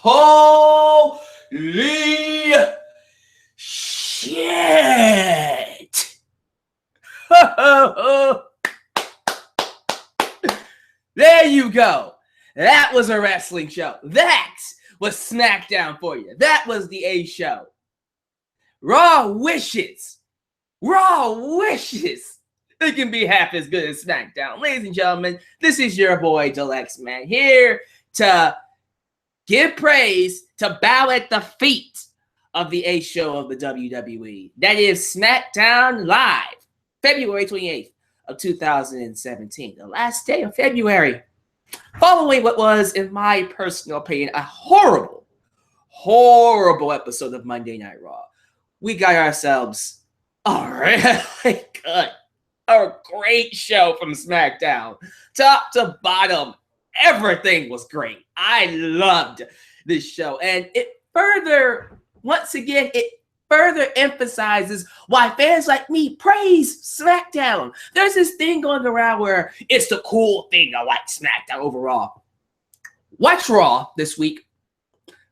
Holy shit! There you go. That was a wrestling show. That was SmackDown for you. That was the A show. Raw wishes. Raw wishes. It can be half as good as SmackDown. Ladies and gentlemen, this is your boy, Alyx, man, here to give praise, to bow at the feet of the A show of the WWE. That is SmackDown Live, February 28th of 2017, the last day of February, following what was, in my personal opinion, a horrible episode of Monday Night Raw. We got ourselves a really good, a great show from SmackDown. Top to bottom, everything was great. I loved this show. And it further, once again, it further emphasizes why fans like me praise SmackDown. There's this thing going around where it's the cool thing to like SmackDown overall. Watch Raw this week,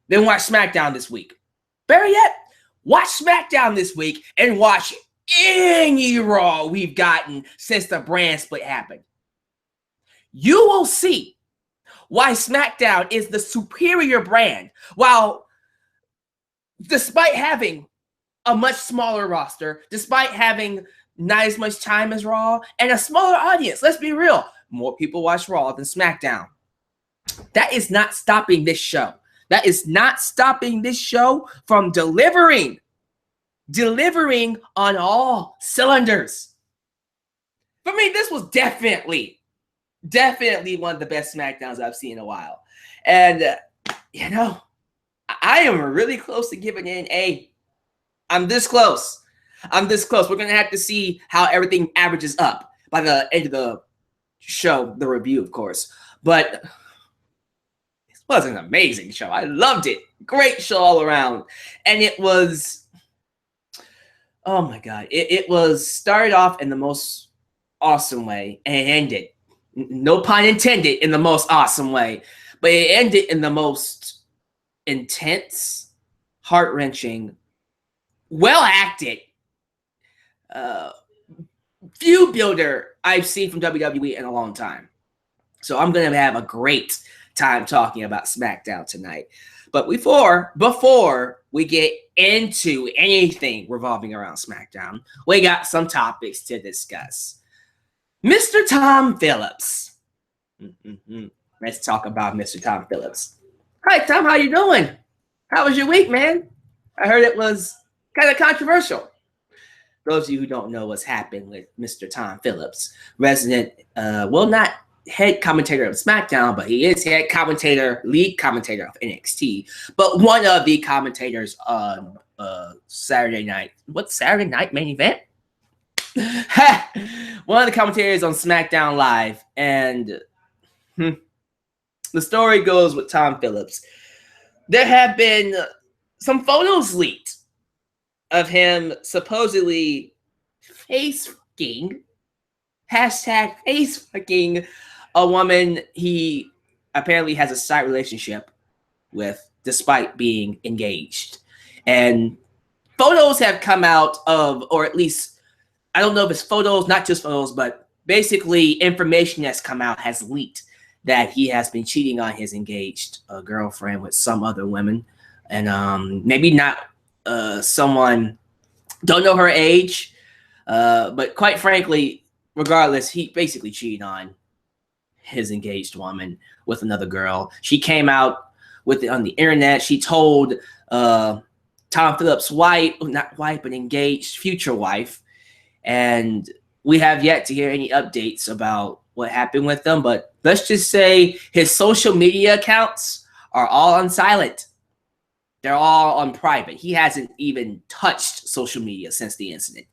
then watch SmackDown this week. Better yet, watch SmackDown this week and watch any Raw we've gotten since the brand split happened. You will see why SmackDown is the superior brand, while despite having a much smaller roster, despite having not as much time as Raw, and a smaller audience. Let's be real. More people watch Raw than SmackDown. That is not stopping this show. That is not stopping this show from delivering on all cylinders. For me, this was definitely one of the best SmackDowns I've seen in a while. And, you know, I am really close to giving it an A. I'm this close. We're going to have to see how everything averages up by the end of the show, the review, of course. But it was an amazing show. I loved it. Great show all around. And it was, oh my God, it was started off in the most awesome way and ended, no pun intended, in the most awesome way. But it ended in the most intense, heart-wrenching, well-acted feud builder I've seen from WWE in a long time. So I'm going to have a great time talking about SmackDown tonight. But before we get into anything revolving around SmackDown, we got some topics to discuss. Mr. Tom Phillips. Let's talk about Mr. Tom Phillips. Hi, Tom. How you doing? How was your week, man? I heard it was kind of controversial. Those of you who don't know what's happened with Mr. Tom Phillips, resident, well, not head commentator of SmackDown, but he is lead commentator of NXT, but one of the commentators on Saturday night. What's Saturday night main event? One of the commentators on SmackDown Live. And the story goes with Tom Phillips. There have been some photos leaked of him supposedly face-fucking, hashtag face-fucking, a woman he apparently has a side relationship with despite being engaged. And photos have come out of, or at least, I don't know if it's photos, not just photos, but basically information that's come out has leaked that he has been cheating on his engaged girlfriend with some other women. And maybe not someone, don't know her age, but quite frankly, regardless, he basically cheated on his engaged woman with another girl. She came out with it on the internet. She told Tom Phillips' wife, not wife, but engaged future wife. And we have yet to hear any updates about what happened with them. But let's just say his social media accounts are all on silent. They're all on private. He hasn't even touched social media since the incident.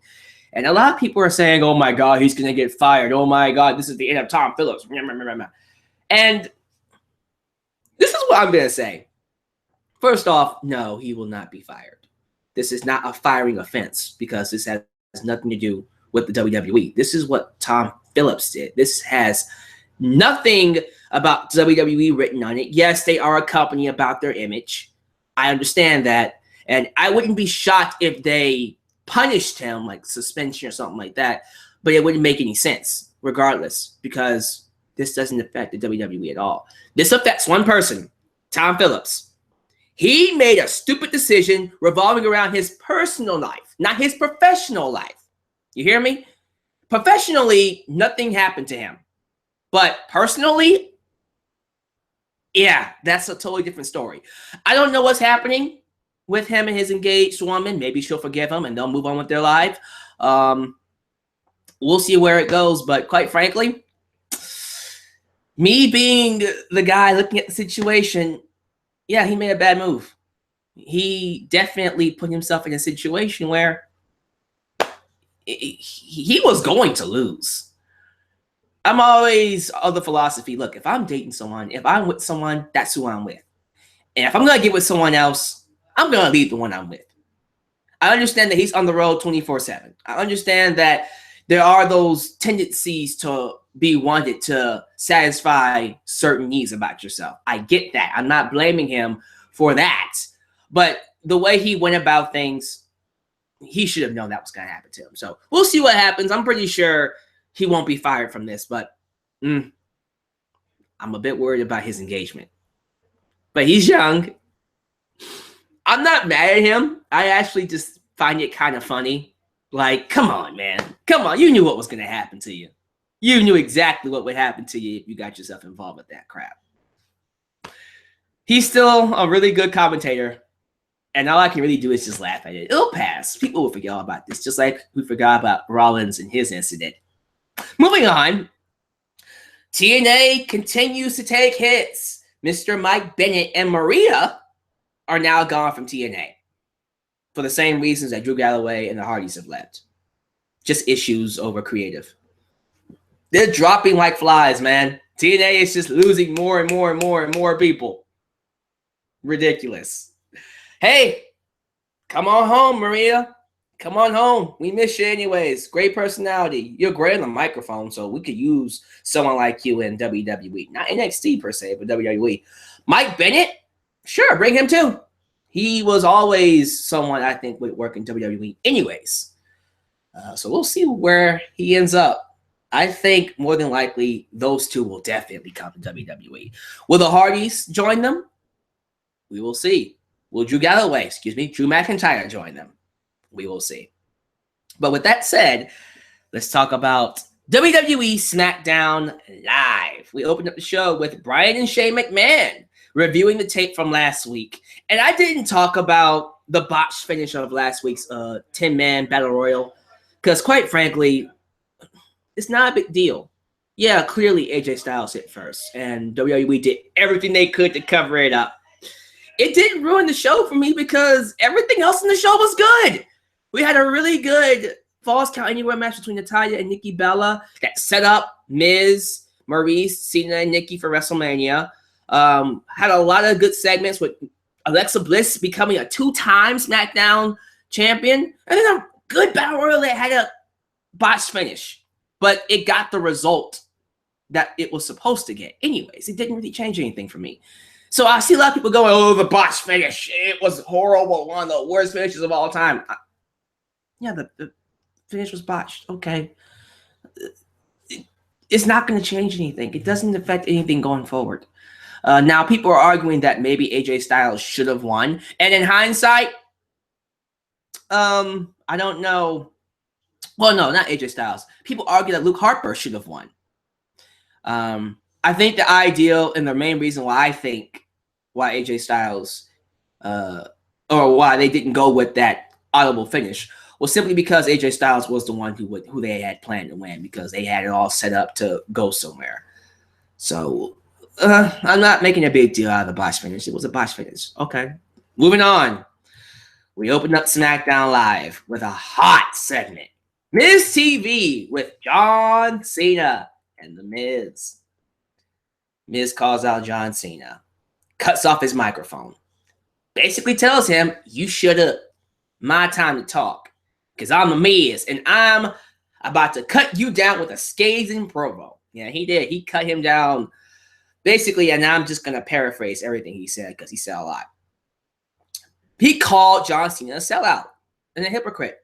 And a lot of people are saying, oh my God, he's going to get fired. Oh my God, this is the end of Tom Phillips. And this is what I'm going to say. First off, no, he will not be fired. This is not a firing offense because this has nothing to do with the WWE. This is what Tom Phillips did. This has nothing about WWE written on it. Yes, they are a company about their image. I understand that. And I wouldn't be shocked if they punished him, like suspension or something like that. But it wouldn't make any sense, regardless, because this doesn't affect the WWE at all. This affects one person, Tom Phillips. He made a stupid decision revolving around his personal life, not his professional life. You hear me? Professionally, nothing happened to him. But personally, yeah, that's a totally different story. I don't know what's happening with him and his engaged woman. Maybe she'll forgive him and they'll move on with their life. We'll see where it goes. But quite frankly, me being the guy looking at the situation, yeah, he made a bad move. He definitely put himself in a situation where he was going to lose. I'm always of the philosophy, look, if I'm dating someone, if I'm with someone, that's who I'm with. And if I'm going to get with someone else, I'm going to leave the one I'm with. I understand that he's on the road 24/7. I understand that there are those tendencies to be wanted to satisfy certain needs about yourself. I get that. I'm not blaming him for that. But the way he went about things, he should have known that was going to happen to him. So we'll see what happens. I'm pretty sure he won't be fired from this, but I'm a bit worried about his engagement. But he's young. I'm not mad at him. I actually just find it kind of funny. Like, come on, man. Come on. You knew what was going to happen to you. You knew exactly what would happen to you if you got yourself involved with that crap. He's still a really good commentator. And all I can really do is just laugh at it. It'll pass. People will forget all about this, just like we forgot about Rollins and his incident. Moving on. TNA continues to take hits. Mr. Mike Bennett and Maria are now gone from TNA for the same reasons that Drew Galloway and the Hardys have left. Just issues over creative. They're dropping like flies, man. TNA is just losing more and more and more and more people. Ridiculous. Hey, come on home, Maria. Come on home. We miss you anyways. Great personality. You're great on the microphone, so we could use someone like you in WWE. Not NXT per se, but WWE. Mike Bennett? Sure, bring him too. He was always someone I think would work in WWE anyways. So we'll see where he ends up. I think more than likely those two will definitely come to WWE. Will the Hardys join them? We will see. Will Drew McIntyre join them? We will see. But with that said, let's talk about WWE Smackdown Live. We opened up the show with Bryan and Shane McMahon reviewing the tape from last week. And I didn't talk about the botched finish of last week's 10-man Battle Royal because, quite frankly, it's not a big deal. Yeah, clearly AJ Styles hit first, and WWE did everything they could to cover it up. It didn't ruin the show for me because everything else in the show was good. We had a really good Falls Count Anywhere match between Natalya and Nikki Bella that set up Miz, Maurice, Cena, and Nikki for WrestleMania. Had a lot of good segments with Alexa Bliss becoming a 2-time SmackDown champion. And then a good Battle Royal that had a botched finish. But it got the result that it was supposed to get. Anyways, it didn't really change anything for me. So I see a lot of people going, oh, the botched finish. It was horrible. One of the worst finishes of all time. Yeah, the finish was botched. Okay. It's not going to change anything. It doesn't affect anything going forward. Now, people are arguing that maybe AJ Styles should have won. And in hindsight, I don't know. Well, no, not AJ Styles. People argue that Luke Harper should have won. I think the ideal and the main reason why I think why AJ Styles or why they didn't go with that audible finish was simply because AJ Styles was the one who they had planned to win because they had it all set up to go somewhere. So I'm not making a big deal out of the botch finish. It was a botch finish. Okay. Moving on. We opened up SmackDown Live with a hot segment. MizTV with John Cena and The Miz. Miz calls out John Cena. Cuts off his microphone. Basically tells him, you shut up. My time to talk. Because I'm The Miz. And I'm about to cut you down with a scathing promo. Yeah, he did. He cut him down Basically, and I'm just going to paraphrase everything he said because he said a lot. He called John Cena a sellout and a hypocrite.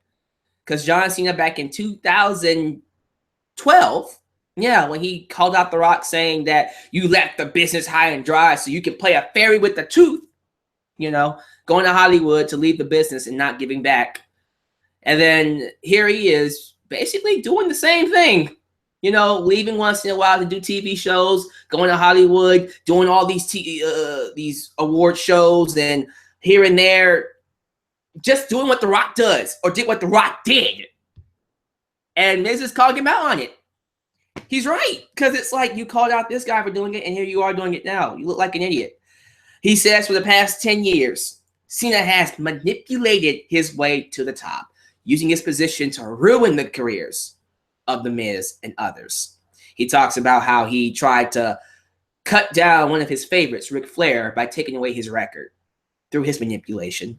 Because John Cena back in 2012, yeah, when he called out The Rock saying that you left the business high and dry so you can play a fairy with the tooth, you know, going to Hollywood to leave the business and not giving back. And then here he is basically doing the same thing, you know, leaving once in a while to do TV shows, going to Hollywood, doing all these award shows and here and there, just doing what The Rock does or did what The Rock did. And Miz is calling him out on it. He's right, because it's like you called out this guy for doing it, and here you are doing it now. You look like an idiot. He says for the past 10 years, Cena has manipulated his way to the top, using his position to ruin the careers of The Miz and others. He talks about how he tried to cut down one of his favorites, Ric Flair, by taking away his record through his manipulation.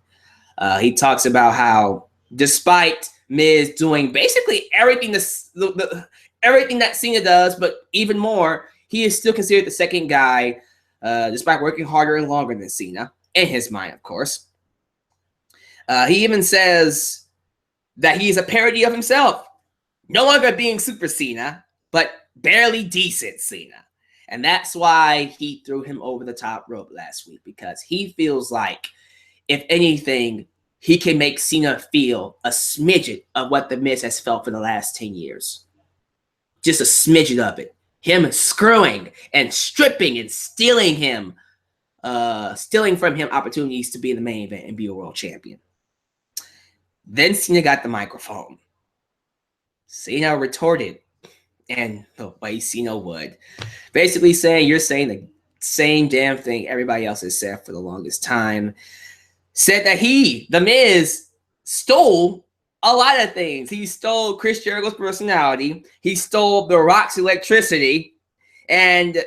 He talks about how despite Miz doing basically everything everything that Cena does, but even more, he is still considered the second guy, despite working harder and longer than Cena, in his mind, of course. He even says that he is a parody of himself, no longer being Super Cena, but barely decent Cena. And that's why he threw him over the top rope last week, because he feels like, if anything, he can make Cena feel a smidget of what The Miz has felt for the last 10 years. Just a smidget of it. Him screwing and stripping and stealing from him opportunities to be in the main event and be a world champion. Then Cena got the microphone. Cena retorted, and the way Cena would, basically saying, you're saying the same damn thing everybody else has said for the longest time. Said that he, The Miz, stole a lot of things. He stole Chris Jericho's personality. He stole The Rock's electricity. And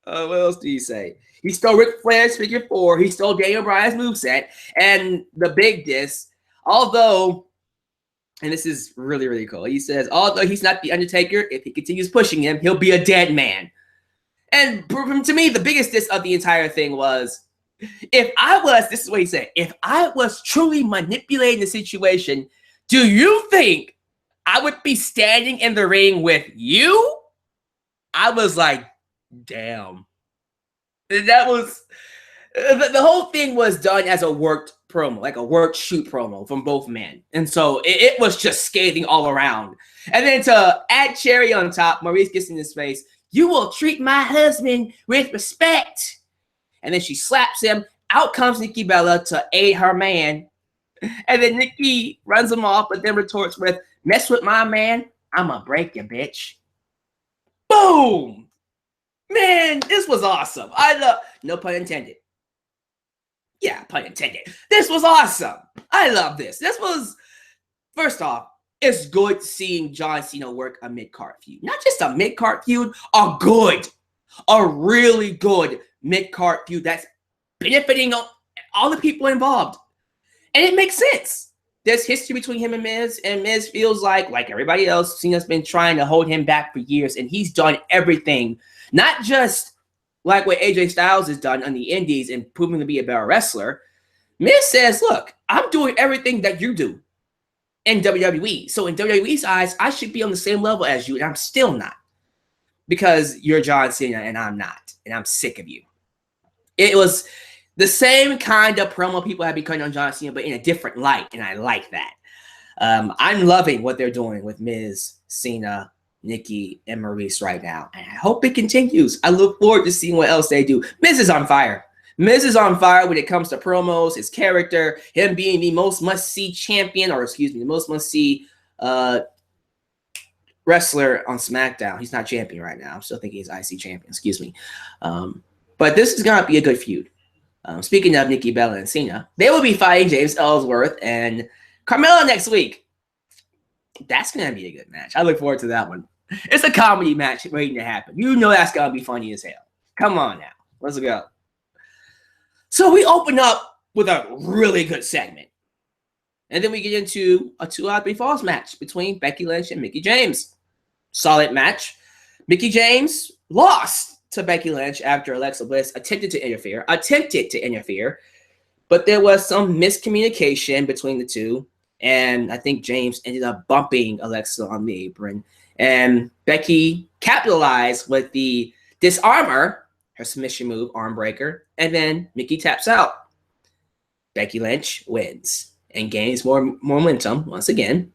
what else do you say? He stole Ric Flair's figure 4. He stole Daniel Bryan's moveset. And the big diss, although, and this is really, really cool, he says, although he's not The Undertaker, if he continues pushing him, he'll be a dead man. And to me, the biggest diss of the entire thing was, this is what he said, if I was truly manipulating the situation, do you think I would be standing in the ring with you? I was like, damn. That was, the whole thing was done as a worked promo, like a worked shoot promo from both men. And so it was just scathing all around. And then to add cherry on top, Maurice gets in his face, you will treat my husband with respect. And then she slaps him. Out comes Nikki Bella to aid her man. And then Nikki runs him off, but then retorts with, mess with my man, I'ma break you, bitch. Boom! Man, this was awesome. No pun intended. Yeah, pun intended. This was awesome. I love this. This was, first off, it's good seeing John Cena work a mid-card feud. Not just a mid-card feud, a really good mid-card feud that's benefiting all the people involved. And it makes sense. There's history between him and Miz feels like everybody else, Cena's been trying to hold him back for years, and he's done everything, not just like what AJ Styles has done on the indies and proving to be a better wrestler. Miz says, look, I'm doing everything that you do in WWE. So in WWE's eyes, I should be on the same level as you, and I'm still not. Because you're John Cena and I'm not. And I'm sick of you. It was the same kind of promo people have been cutting on John Cena, but in a different light. And I like that. I'm loving what they're doing with Miz, Cena, Nikki, and Maurice right now. And I hope it continues. I look forward to seeing what else they do. Miz is on fire. Miz is on fire when it comes to promos, his character, him being the most must-see champion, or excuse me, the most must-see wrestler on SmackDown. He's not champion right now. I'm still thinking he's IC champion. Excuse me. But this is going to be a good feud. Speaking of Nikki Bella and Cena, they will be fighting James Ellsworth and Carmella next week. That's going to be a good match. I look forward to that one. It's a comedy match waiting to happen. You know that's going to be funny as hell. Come on now. Let's go. So we open up with a really good segment. And then we get into a 2 out of 3 falls match between Becky Lynch and Mickie James. Solid match. Mickie James lost. to Becky Lynch after Alexa Bliss attempted to interfere, but there was some miscommunication between the two, and I think James ended up bumping Alexa on the apron, and Becky capitalized with the disarmor, her submission move, arm breaker, and then Mickey taps out. Becky Lynch wins and gains more momentum once again.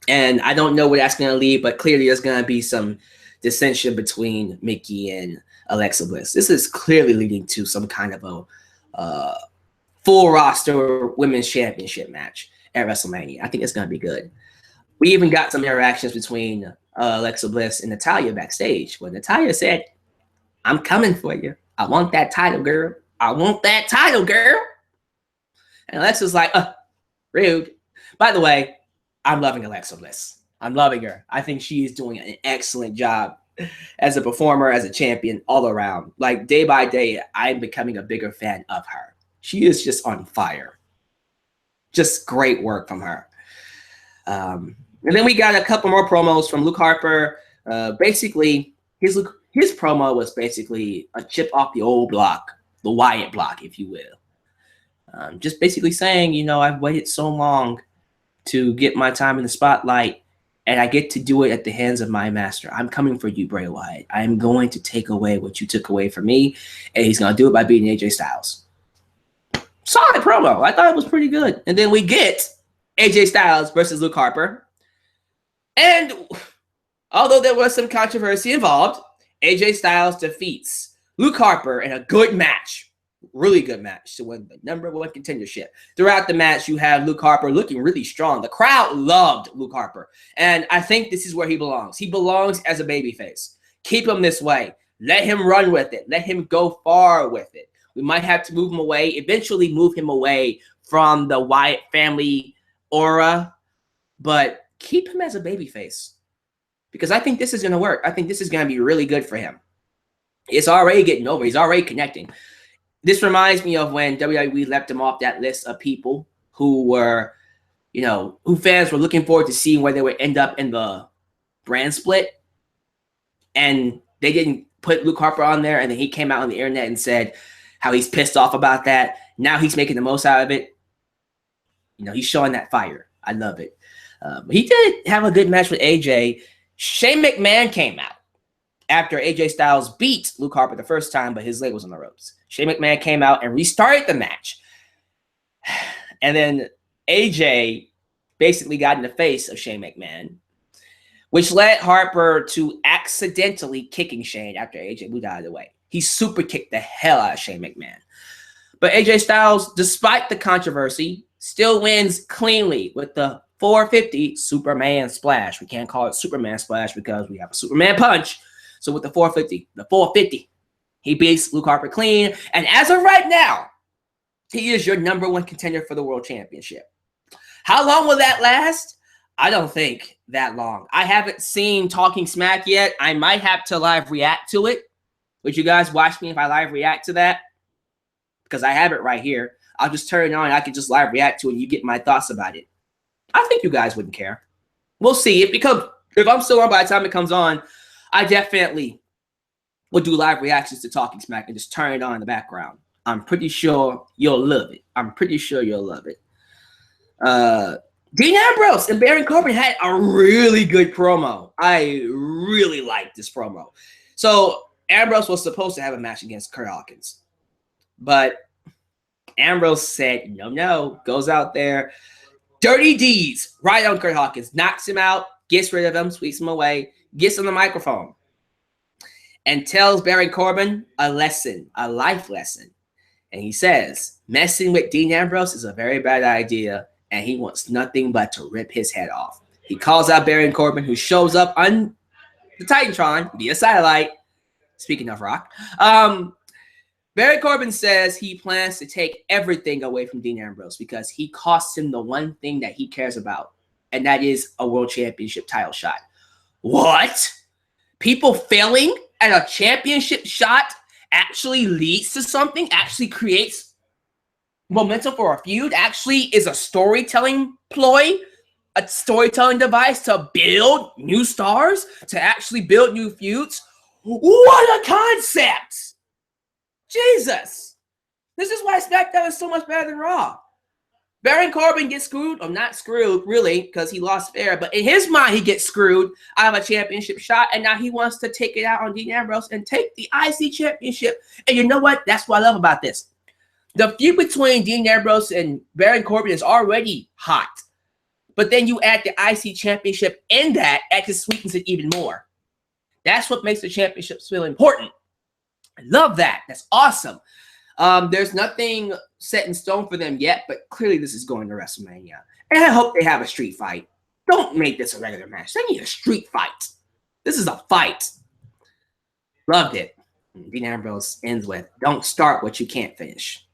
And I don't know where that's going to lead, but clearly there's going to be some dissension between Mickey and Alexa Bliss. This is clearly leading to some kind of a full roster women's championship match at WrestleMania. I think it's going to be good. We even got some interactions between Alexa Bliss and Natalya backstage, where Natalya said, "I'm coming for you. I want that title, girl. I want that title, girl." And Alexa's like, rude. By the way, I'm loving Alexa Bliss. I'm loving her. I think she is doing an excellent job as a performer, as a champion, all around. Like, day by day, I'm becoming a bigger fan of her. She is just on fire. Just great work from her. And then we got a couple more promos from Luke Harper. Basically, his promo was basically a chip off the old block, the Wyatt block, if you will. Just basically saying, you know, I've waited so long to get my time in the spotlight, and I get to do it at the hands of my master. I'm coming for you, Bray Wyatt. I'm going to take away what you took away from me, and he's going to do it by beating AJ Styles. Solid promo. I thought it was pretty good. And then we get AJ Styles versus Luke Harper. And although there was some controversy involved, AJ Styles defeats Luke Harper in a good match. Really good match to win the #1 contendership. Throughout the match, you have Luke Harper looking really strong. The crowd loved Luke Harper, and I think this is where he belongs. He belongs as a babyface. Keep him this way. Let him run with it. Let him go far with it. We might have to move him away, eventually move him away from the Wyatt family aura, but keep him as a babyface because I think this is going to work. I think this is going to be really good for him. It's already getting over. He's already connecting. This reminds me of when WWE left him off that list of people who were, you know, who fans were looking forward to seeing where they would end up in the brand split. And they didn't put Luke Harper on there. And then he came out on the internet and said how he's pissed off about that. Now he's making the most out of it. You know, he's showing that fire. I love it. He did have a good match with AJ. Shane McMahon came out after AJ Styles beat Luke Harper the first time, but his leg was on the ropes. Shane McMahon came out and restarted the match. And then AJ basically got in the face of Shane McMahon, which led Harper to accidentally kicking Shane after AJ moved out of the way. He super kicked the hell out of Shane McMahon. But AJ Styles, despite the controversy, still wins cleanly with the 450 Superman Splash. We can't call it Superman Splash because we have a Superman Punch. So with the 450, he beats Luke Harper clean. And as of right now, he is your #1 contender for the World Championship. How long will that last? I don't think that long. I haven't seen Talking Smack yet. I might have to live react to it. Would you guys watch me if I live react to that? Because I have it right here. I'll just turn it on and I can just live react to it and you get my thoughts about it. I think you guys wouldn't care. We'll see. If I'm still on by the time it comes on, I definitely will do live reactions to Talking Smack and just turn it on in the background. I'm pretty sure you'll love it. Dean Ambrose and Baron Corbin had a really good promo. I really liked this promo. So Ambrose was supposed to have a match against Kurt Hawkins, but Ambrose said no, goes out there, dirty deeds right on Kurt Hawkins, knocks him out, gets rid of him, sweeps him away, gets on the microphone, and tells Baron Corbin a lesson, a life lesson. And he says, messing with Dean Ambrose is a very bad idea, and he wants nothing but to rip his head off. He calls out Baron Corbin, who shows up on the Titantron via satellite. Speaking of Rock, Baron Corbin says he plans to take everything away from Dean Ambrose because he cost him the one thing that he cares about, and that is a World Championship title shot. What? People failing at a championship shot actually leads to something, actually creates momentum for a feud, actually is a storytelling ploy, a storytelling device to build new stars, to actually build new feuds. What a concept! Jesus! This is why SmackDown is so much better than Raw. Baron Corbin gets screwed, or not screwed, really, because he lost fair, but in his mind, he gets screwed out of a championship shot, and now he wants to take it out on Dean Ambrose and take the IC championship. And you know what? That's what I love about this. The feud between Dean Ambrose and Baron Corbin is already hot, but then you add the IC championship in that just sweetens it even more. That's what makes the championships feel important. I love that. That's awesome. There's nothing set in stone for them yet, but clearly this is going to WrestleMania. And I hope they have a street fight. Don't make this a regular match. They need a street fight. This is a fight. Loved it. Dean Ambrose ends with, don't start what you can't finish.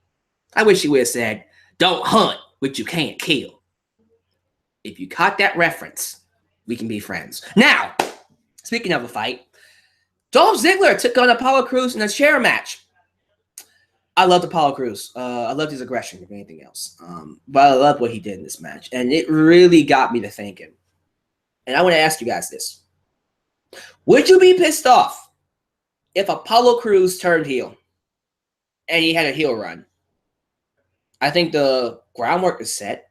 I wish he would have said, don't hunt what you can't kill. If you caught that reference, we can be friends. Now, speaking of a fight, Dolph Ziggler took on Apollo Crews in a chair match. I loved Apollo Crews. I loved his aggression, if anything else. But I loved what he did in this match. And it really got me to thinking. And I want to ask you guys this. Would you be pissed off if Apollo Crews turned heel and he had a heel run? I think the groundwork is set.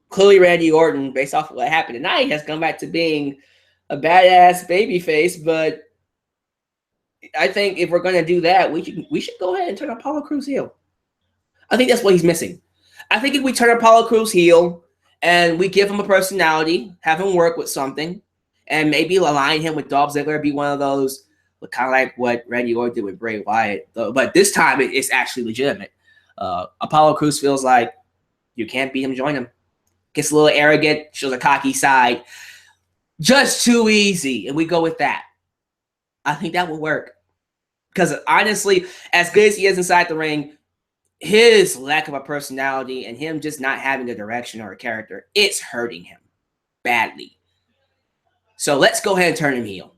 Clearly, Randy Orton, based off of what happened tonight, has come back to being a badass babyface, but I think if we're going to do that, we should go ahead and turn Apollo Crews heel. I think that's what he's missing. I think if we turn Apollo Crews heel and we give him a personality, have him work with something, and maybe align him with Dolph Ziggler, be one of those, kind of like what Randy Orton did with Bray Wyatt. But this time, it's actually legitimate. Apollo Crews feels like you can't beat him, join him. Gets a little arrogant, shows a cocky side. Just too easy, and we go with that. I think that will work. Because honestly, as good as he is inside the ring, his lack of a personality and him just not having a direction or a character, it's hurting him badly. So let's go ahead and turn him heel.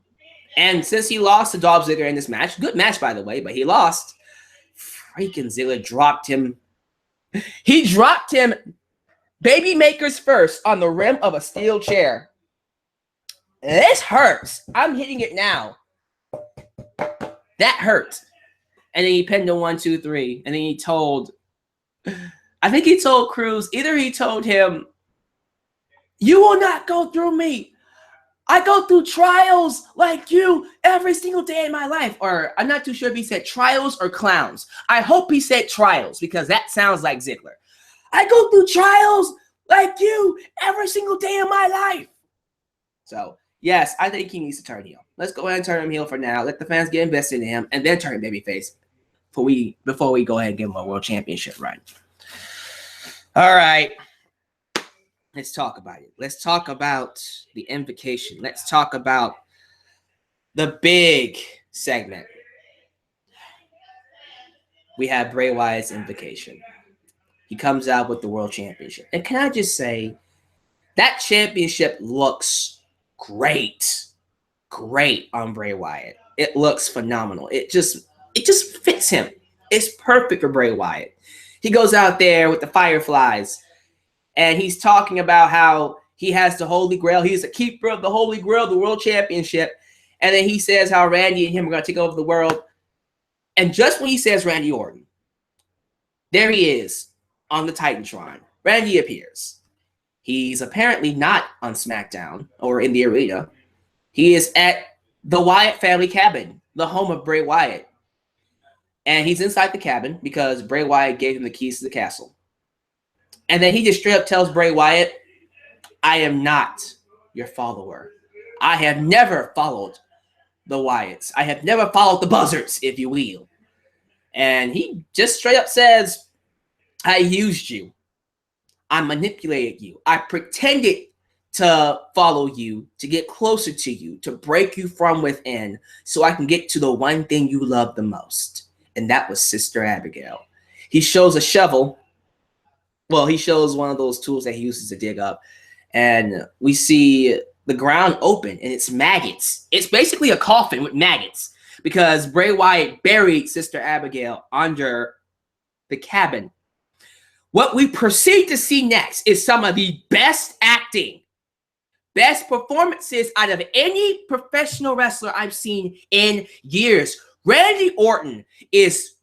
And since he lost to Dolph Ziggler in this match, good match by the way, but he lost, freaking Ziggler dropped him. He dropped him baby makers first on the rim of a steel chair. This hurts. I'm hitting it now. That hurt. And then he pinned a 1, 2, 3. And then he told, I think he told Crews, either he told him, you will not go through me. I go through trials like you every single day in my life. Or I'm not too sure if he said trials or clowns. I hope he said trials because that sounds like Ziggler. I go through trials like you every single day of my life. So, yes, I think he needs to turn heel. Let's go ahead and turn him heel for now. Let the fans get invested in him, and then turn him babyface before we go ahead and give him a world championship run. All right. Let's talk about it. Let's talk about the invocation. Let's talk about the big segment. We have Bray Wyatt's invocation. He comes out with the world championship. And can I just say, that championship looks great on Bray Wyatt. It looks phenomenal. It just fits him. It's perfect for Bray Wyatt. He goes out there with the Fireflies, and he's talking about how he has the Holy Grail. He's a keeper of the Holy Grail, the World Championship. And then he says how Randy and him are going to take over the world. And just when he says Randy Orton, there he is on the Titantron. Randy appears. He's apparently not on SmackDown or in the arena. He is at the Wyatt family cabin, the home of Bray Wyatt. And he's inside the cabin because Bray Wyatt gave him the keys to the castle. And then he just straight up tells Bray Wyatt, I am not your follower. I have never followed the Wyatts. I have never followed the Buzzards, if you will. And he just straight up says, I used you. I manipulated you. I pretended to follow you, to get closer to you, to break you from within so I can get to the one thing you love the most. And that was Sister Abigail. He shows a shovel. Well, he shows one of those tools that he uses to dig up. And we see the ground open and it's maggots. It's basically a coffin with maggots because Bray Wyatt buried Sister Abigail under the cabin. What we proceed to see next is some of the best acting best performances out of any professional wrestler I've seen in years. Randy Orton is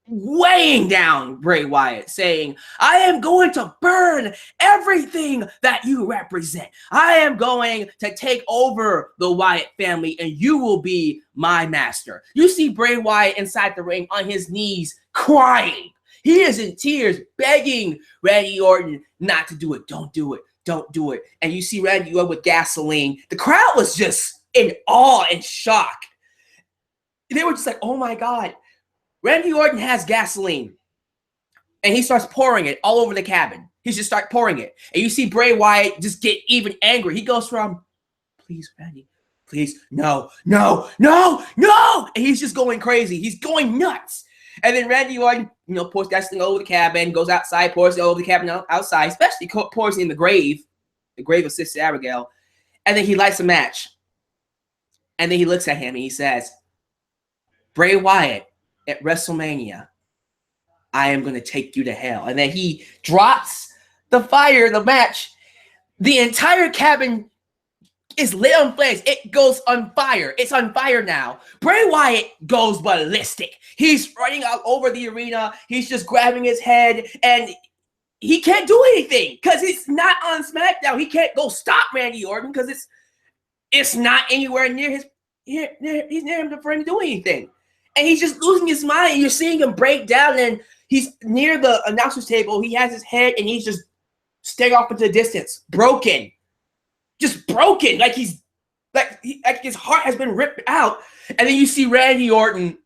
weighing down Bray Wyatt, saying, I am going to burn everything that you represent. I am going to take over the Wyatt family, and you will be my master. You see Bray Wyatt inside the ring on his knees crying. He is in tears, begging Randy Orton not to do it. Don't do it. Don't do it. And you see Randy Orton with gasoline. The crowd was just in awe and shock. They were just like, oh my God. Randy Orton has gasoline, and he starts pouring it all over the cabin. He just starts pouring it. And you see Bray Wyatt just get even angry. He goes from, please, Randy, please, no, no, no, no. And he's just going crazy. He's going nuts. And then Randy Orton, pours gasoline all over the cabin, goes outside, pours it all over the cabin outside, especially pours it in the grave of Sister Abigail. And then he lights a match. And then he looks at him and he says, Bray Wyatt, at WrestleMania, I am going to take you to hell. And then he drops the match. The entire cabin is lit on flames. It goes on fire. It's on fire now. Bray Wyatt goes ballistic. He's running all over the arena. He's just grabbing his head, and he can't do anything because it's not on SmackDown. He can't go stop Randy Orton because it's not anywhere near he's near him for him to do anything. And he's just losing his mind. You're seeing him break down, and he's near the announcer's table. He has his head, and he's just staring off into the distance, broken, just broken, like his heart has been ripped out. And then you see Randy Orton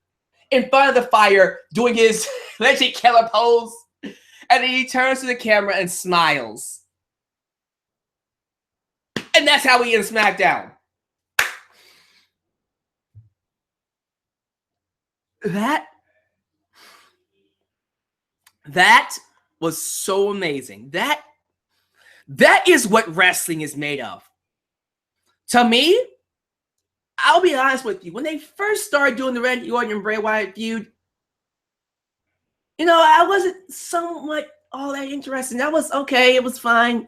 in front of the fire doing his legend killer pose, and then he turns to the camera and smiles. And that's how we end SmackDown. That was so amazing. That is what wrestling is made of. To me, I'll be honest with you. When they first started doing the Randy Orton and Bray Wyatt feud, I wasn't somewhat all that interested. That was okay. It was fine.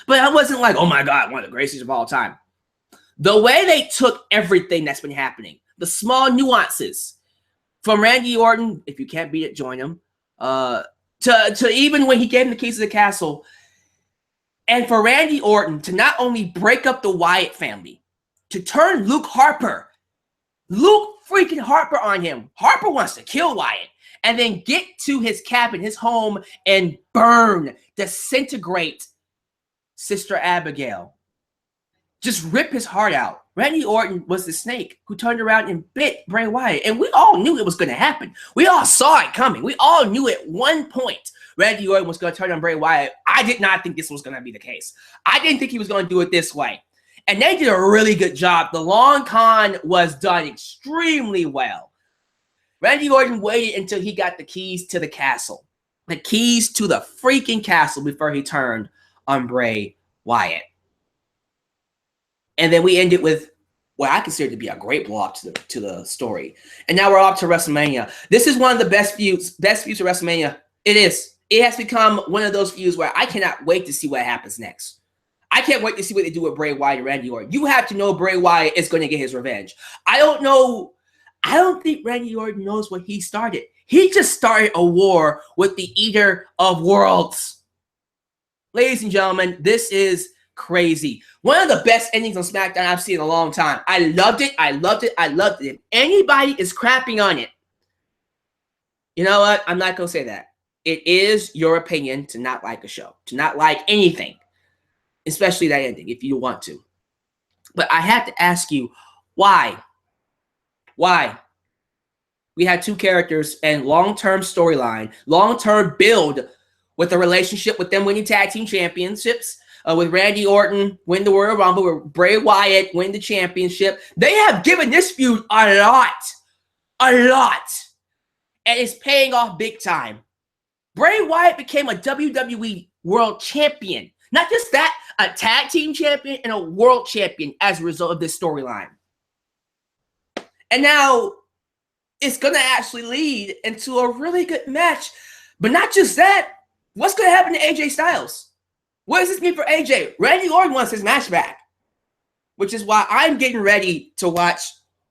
But I wasn't like, oh my God, one of the greatest of all time. The way they took everything that's been happening, the small nuances, from Randy Orton, if you can't beat it, join him, to even when he gave him the keys to the castle, and for Randy Orton to not only break up the Wyatt family, to turn Luke freaking Harper on him. Harper wants to kill Wyatt, and then get to his cabin, his home, and burn, disintegrate Sister Abigail. Just rip his heart out. Randy Orton was the snake who turned around and bit Bray Wyatt. And we all knew it was going to happen. We all saw it coming. We all knew at one point Randy Orton was going to turn on Bray Wyatt. I did not think this was going to be the case. I didn't think he was going to do it this way. And they did a really good job. The long con was done extremely well. Randy Orton waited until he got the keys to the castle. The keys to the freaking castle before he turned on Bray Wyatt. And then we ended with what I consider to be a great blow-up to the story. And now we're off to WrestleMania. This is one of the best feuds of WrestleMania. It is. It has become one of those feuds where I cannot wait to see what happens next. I can't wait to see what they do with Bray Wyatt and Randy Orton. You have to know Bray Wyatt is going to get his revenge. I don't think Randy Orton knows what he started. He just started a war with the Eater of Worlds. Ladies and gentlemen, this is crazy. One of the best endings on SmackDown I've seen in a long time. I loved it. I loved it. I loved it. If anybody is crapping on it, you know what? I'm not going to say that. It is your opinion to not like a show, to not like anything, especially that ending, if you want to. But I have to ask you, why? Why? We had two characters and long-term storyline, long-term build with a relationship with them winning tag team championships, with Randy Orton win the Royal Rumble, with Bray Wyatt win the championship. They have given this feud a lot. And it's paying off big time. Bray Wyatt became a WWE World Champion. Not just that, a tag team champion and a world champion as a result of this storyline. And now it's going to actually lead into a really good match. But not just that, what's going to happen to AJ Styles? What does this mean for AJ? Randy Orton wants his match back. which is why I'm getting ready to watch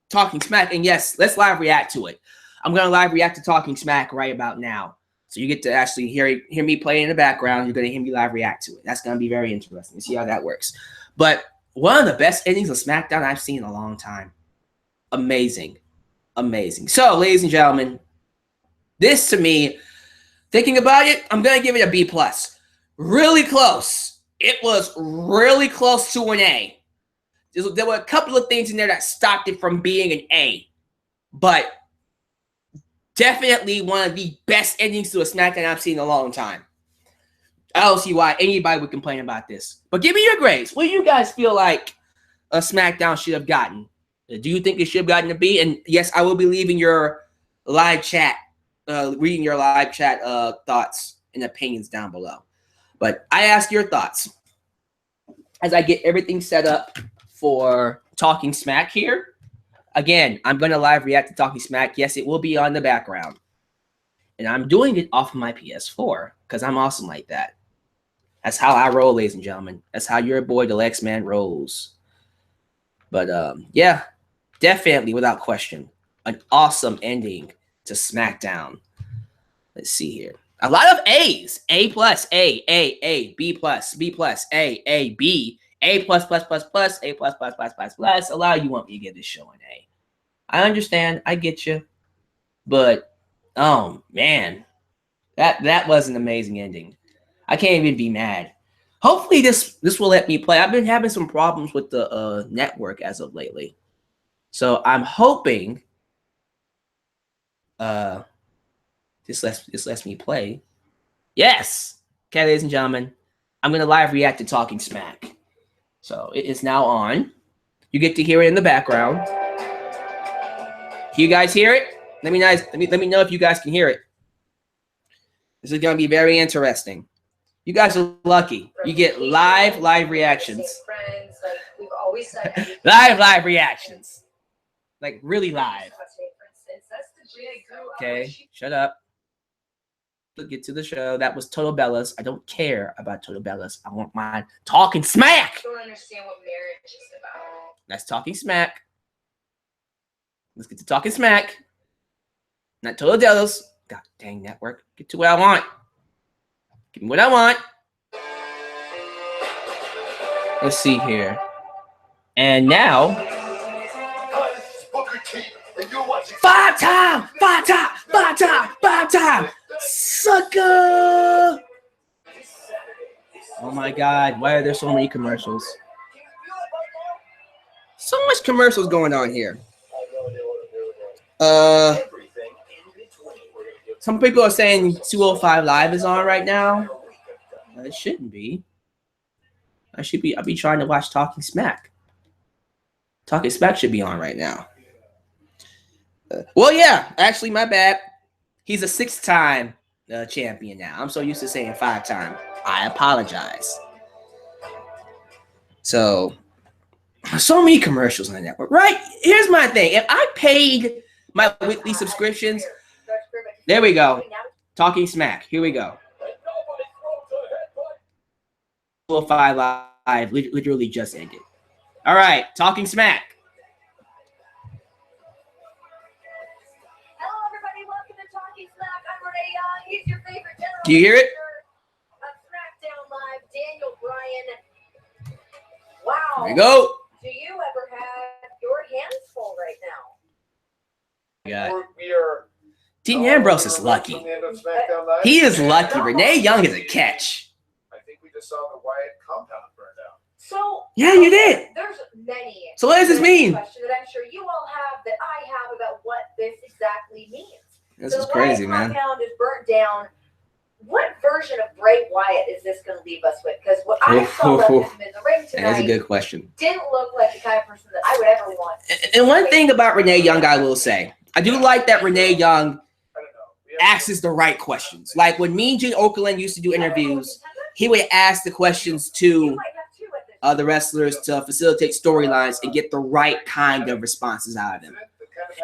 Talking Smack. And yes, let's live react to it. I'm going to live react to Talking Smack right about now. So you get to actually hear me play in the background. You're going to hear me live react to it. That's going to be very interesting to see how that works. But one of the best endings of SmackDown I've seen in a long time. Amazing. Amazing. So, ladies and gentlemen, this to me, thinking about it, I'm going to give it a B+. Really close. It was really close to an A. There were a couple of things in there that stopped it from being an A. But definitely one of the best endings to a SmackDown I've seen in a long time. I don't see why anybody would complain about this. But give me your grades. What do you guys feel like a SmackDown should have gotten? Do you think it should have gotten a B? And yes, I will be leaving your live chat, reading your live chat thoughts and opinions down below. But I ask your thoughts as I get everything set up for Talking Smack here. Again, I'm going to live react to Talking Smack. Yes, it will be on the background. And I'm doing it off of my PS4 because I'm awesome like that. That's how I roll, ladies and gentlemen. That's how your boy, the Lex Man, rolls. But, yeah, definitely, without question, an awesome ending to SmackDown. Let's see here. A lot of A's. A+, A, B+, B+, A, B, A++++, A++++++. A lot of you want me to give this show an A. I understand. I get you. But, oh, man. That was an amazing ending. I can't even be mad. Hopefully this will let me play. I've been having some problems with the network as of lately. So I'm hoping this lets me play. Yes. Okay, ladies and gentlemen. I'm going to live react to Talking Smack. So it is now on. You get to hear it in the background. Can you guys hear it? Let me know if you guys can hear it. This is going to be very interesting. You guys are lucky. You get live reactions. Live reactions. Like really live. Okay, shut up. Let's get to the show. That was Total Bellas. I don't care about Total Bellas. I want my Talking Smack. I don't understand what marriage is about. That's Talking Smack. Let's get to Talking Smack. Not Total Bellas. God dang network. Get to what I want. Give me what I want. Let's see here. And now. Five time. Sucker. Oh my God. Why are there so many commercials? So much commercials going on here. Some people are saying 205 Live is on right now. It shouldn't be. I'll be trying to watch Talking Smack. Talking Smack should be on right now. Well, yeah. Actually, my bad. He's a 6-time champion now. I'm so used to saying 5-time. I apologize. So many commercials on the network. Right? Here's my thing. If I paid my weekly subscriptions, there we go. Talking Smack. Here we go. 205 Live literally just ended. All right. Talking Smack. Hello, everybody. Welcome to Talking Smack. I'm Renee Young. He's your favorite general Do you hear it? Of SmackDown Live, Daniel Bryan. Wow. There we go. Do you ever have your hands full right now? Yeah. Dean Ambrose is lucky. He is lucky. Renee Young is a catch. I think we just saw the Wyatt compound burn down. So yeah, you did. There's many. So what does this mean? Question that I'm sure you all have that I have about what this exactly means. This is crazy, man. The compound is burnt down. What version of Bray Wyatt is this going to leave us with? Because what I saw of him in the ring tonight that's a good question. Didn't look like the kind of person that I would ever want. And one thing about Renee Young, I will say, I do like that Renee Young asks the right questions. Like when Mean Gene Okerlund used to do interviews, he would ask the questions to the wrestlers to facilitate storylines and get the right kind of responses out of them.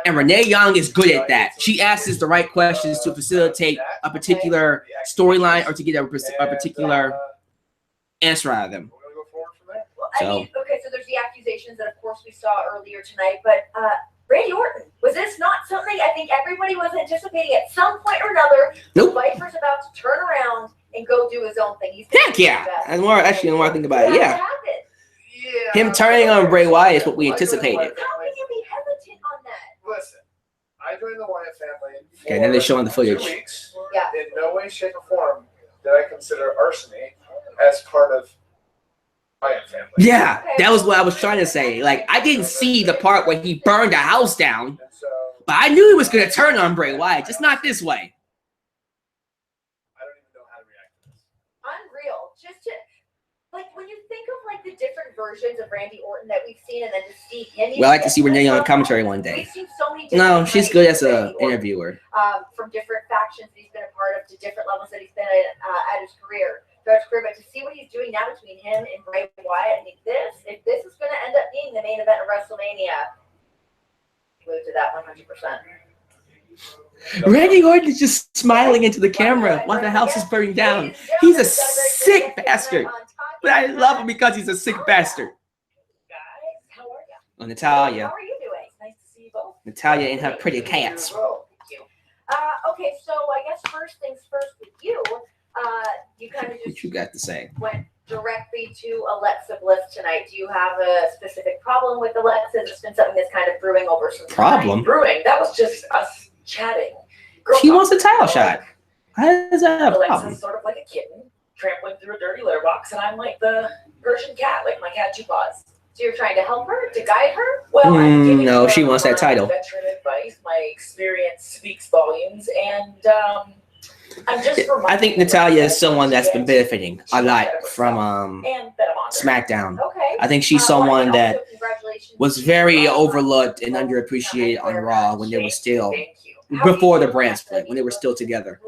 And Renee Young is good at that. She asks the right questions to facilitate a particular storyline or to get a particular answer out of them. I mean, okay, so there's the accusation accusations that, of course, we saw earlier tonight. But Randy Orton, was this not something I think everybody was anticipating at some point or another? Nope. Viper's about to turn around and go do his own thing. He's Heck yeah. And more, actually, the more I think about it, yeah. Yeah. Him turning on Bray Wyatt is what we anticipated. How can you be hesitant on that? Listen, I joined the Wyatt family. Okay, then they're showing the footage. 2 weeks. Yeah. In no way, shape, or form did I consider arsony as part of Wyatt family. Yeah, that was what I was trying to say. Like, I didn't see the part where he burned a house down, And so but I knew he was going to turn on Bray Wyatt, just not this way. I don't even know how to react to this. Unreal. Just to, like, when you think of like the different versions of Randy Orton that we've seen, and then to see him. Well, I like to see Renee on commentary one day. We've seen so many. No, different she's Randy good as an Orton, interviewer. from different factions that he's been a part of, to different levels that he's been at his career. But to see what he's doing now between him and Bray Wyatt, I think if this is going to end up being the main event of WrestleMania, glued to that 100%. Randy Orton is just smiling into the camera while the house is burning down. He's a sick bastard, but I love him because he's a sick bastard. Guys, how are you? Oh, Natalia. How are you doing? Nice to see you both. Natalia and her pretty cats. Thank you. Okay, so I guess first things first with you. You kind of What just you got to say? went directly to Alexa Bliss tonight. Do you have a specific problem with Alexa? It's been something that's kind of brewing over some Problem? Brewing. That was just us chatting. She wants a title shot. How is that a problem? Alexa's sort of like a kitten trampling through a dirty litter box, and I'm like the Persian cat, like my cat 2 paws. So you're trying to help her, to guide her? Well, I'm giving no, her she wants that my title. Veteran advice. My experience speaks volumes, and I'm just. I think Natalia is someone that's been benefiting a lot from and that I'm on her. SmackDown. Okay. I think she's Well, someone and that also congratulations was to very you. overlooked and underappreciated on Raw when they were still Thank you. before the brand split, when they were still together.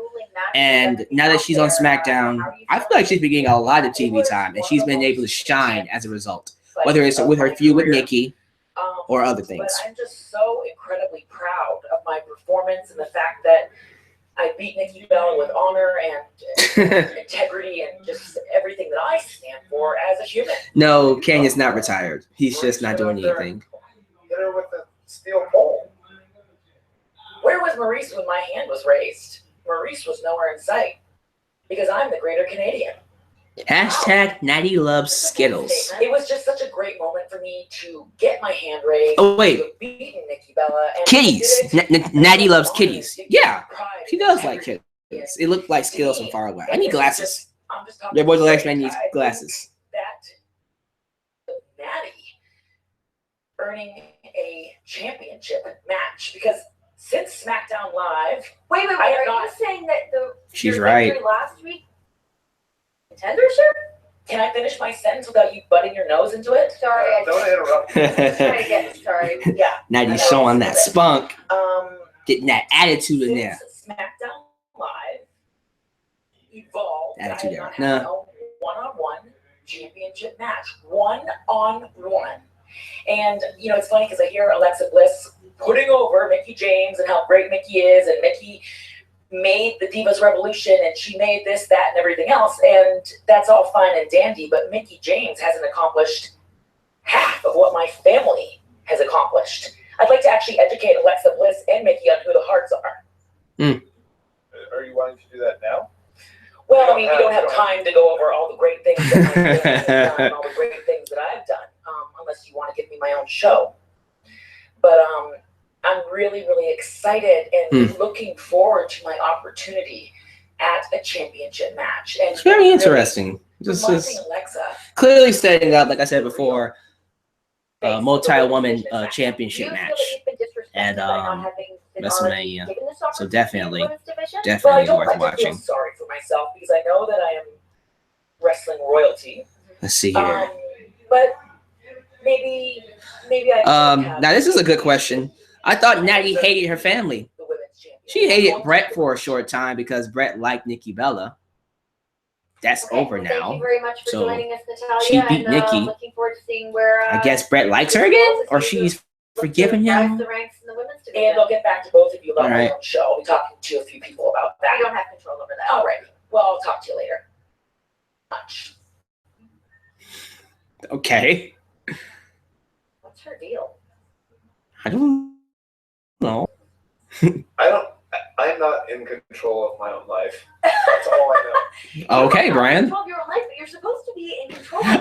And now that she's on SmackDown, I feel like she's been getting a lot of TV time, and she's been able to shine as a result, whether it's with her feud with Nikki or other things. But I'm just so incredibly proud of my performance and the fact that I beat Nikki Bella with honor and integrity and just everything that I stand for as a human. No, Kanye's not retired. He's just not doing anything. Hit her with the steel pole. Where was Maurice when my hand was raised? Maurice was nowhere in sight because I'm the greater Canadian. Hashtag Natty loves Skittles. It was just such a great moment for me to get my hand raised. Oh, wait. To beating Nikki Bella. And Kitties. Natty loves kitties. Yeah, Pride she does and like integrity. kitties. It looked like Skittles from far away. I need glasses. I'm just talking Your boy the straight. Lex Man needs I think glasses. That Natty earning a championship match because since SmackDown Live, Wait, I are have you not- saying that She's your right. victory last week contendership? can I finish my sentence without you butting your nose into it? Sorry, I Don't interrupt. just trying to get started. Yeah. Natty's showing that spunk, Um, getting that attitude in there. since SmackDown Live evolved, Attitude I there. have not had a one-on-one championship match. One-on-one. And, you know, it's funny because I hear Alexa Bliss putting over Mickie James and how great Mickie is, and Mickie made the Divas Revolution, and she made this, that, and everything else, and that's all fine and dandy, but Mickie James hasn't accomplished half of what my family has accomplished. I'd like to actually educate Alexa Bliss and Mickie on who the Hearts are. Are you wanting to do that now? Well, I mean, we don't have time to go over all the great things that my family has done, and all the great things that I've done, unless you want to give me my own show. But I'm really, really excited and looking forward to my opportunity at a championship match. And It's very interesting. This reminding is Alexa, clearly setting up, like I said before, a face multi-woman the women's championship Do you feel match. that you've been disrespected at, by not having been WrestleMania. already given this So opportunity definitely, in the women's division? Well, I definitely don't worth like to watching. feel sorry for myself because I know that I am wrestling royalty. Let's see here. But maybe I should have Now this is a good question. I thought Natty hated her family. the women's champion. She hated Brett for a short time because Brett liked Nikki Bella. That's Okay, over well, Thank now. you very much for So, joining us, Natalia. she beat and, Nikki. Looking forward to seeing where. I guess Brett likes her again, or she's forgiven rise him. the ranks in the women's division. And I'll get back to both of you about All my right. own show. I'll be talking to a few people about I that. don't have control over that. All right. Well, I'll talk to you later. Much. Okay. What's her deal? I don't know. I'm not in control of my own life. That's all I know. Okay, Brian. Control of your own life, but you're supposed to be in control. I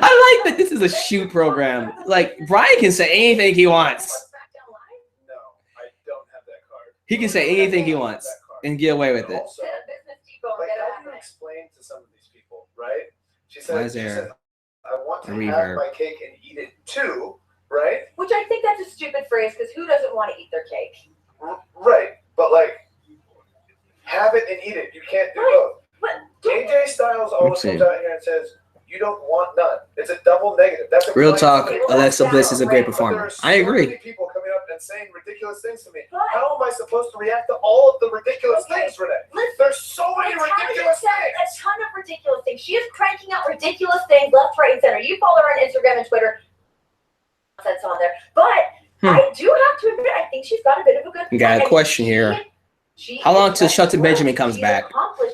like that this is a shoot program. Like, Brian can say anything he wants. SmackDown Live? No, I don't have that card. He can say anything he wants and get away with it. Also, Business Depot, like, get it how do you happening. explain to some of these people, right? She Why said, is there I want to a have reverb? my cake and eat it too, right? Which I think that's a stupid phrase because who doesn't want to eat their cake? Right, but like, have it and eat it. You can't do both. But AJ Styles always Let's see. comes out here and says, you don't want none. It's a double negative. That's a Real blank talk, statement. Alexa Bliss is a great But there performer. are so I agree. many people coming up and saying ridiculous things to me. But- How am I supposed to react to all of the ridiculous Okay, things, Renee? listen, There's so many Natalia ridiculous said things. a ton of ridiculous things. She is cranking out ridiculous things left, right, and center. You follow her on Instagram and Twitter. Nonsense on there. But I do have to admit, I think she's got a bit of a good We got a point. question here. How long till Shelton Benjamin comes back?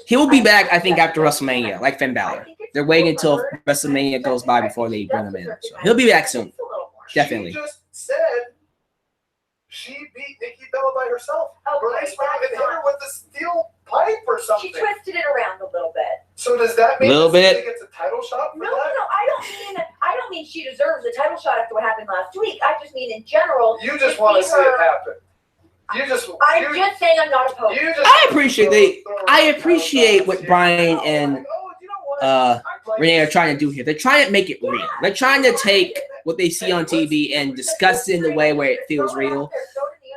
He will be back, I think, after WrestleMania, like Finn Balor. They're waiting until WrestleMania goes by before they bring him in. So he'll be back soon. Definitely. She just said she beat Nikki Bella by herself. Oh, Bryce Robin hit her with a steel pipe or She something. twisted it around a little bit. So does that mean Little that bit. she gets a title shot for No, that? I don't mean she deserves a title shot after what happened last week. I just mean in general. You just to want to see see it her- happen. You just. I'm you, just saying I'm not opposed. you just I appreciate throw I around appreciate title what shots. Brian Oh, and like, oh, you know what? uh, I'd like Renee are to trying to see do here. They're trying to make it real. They're trying to take what they see on TV and discuss it in a way where it feels real.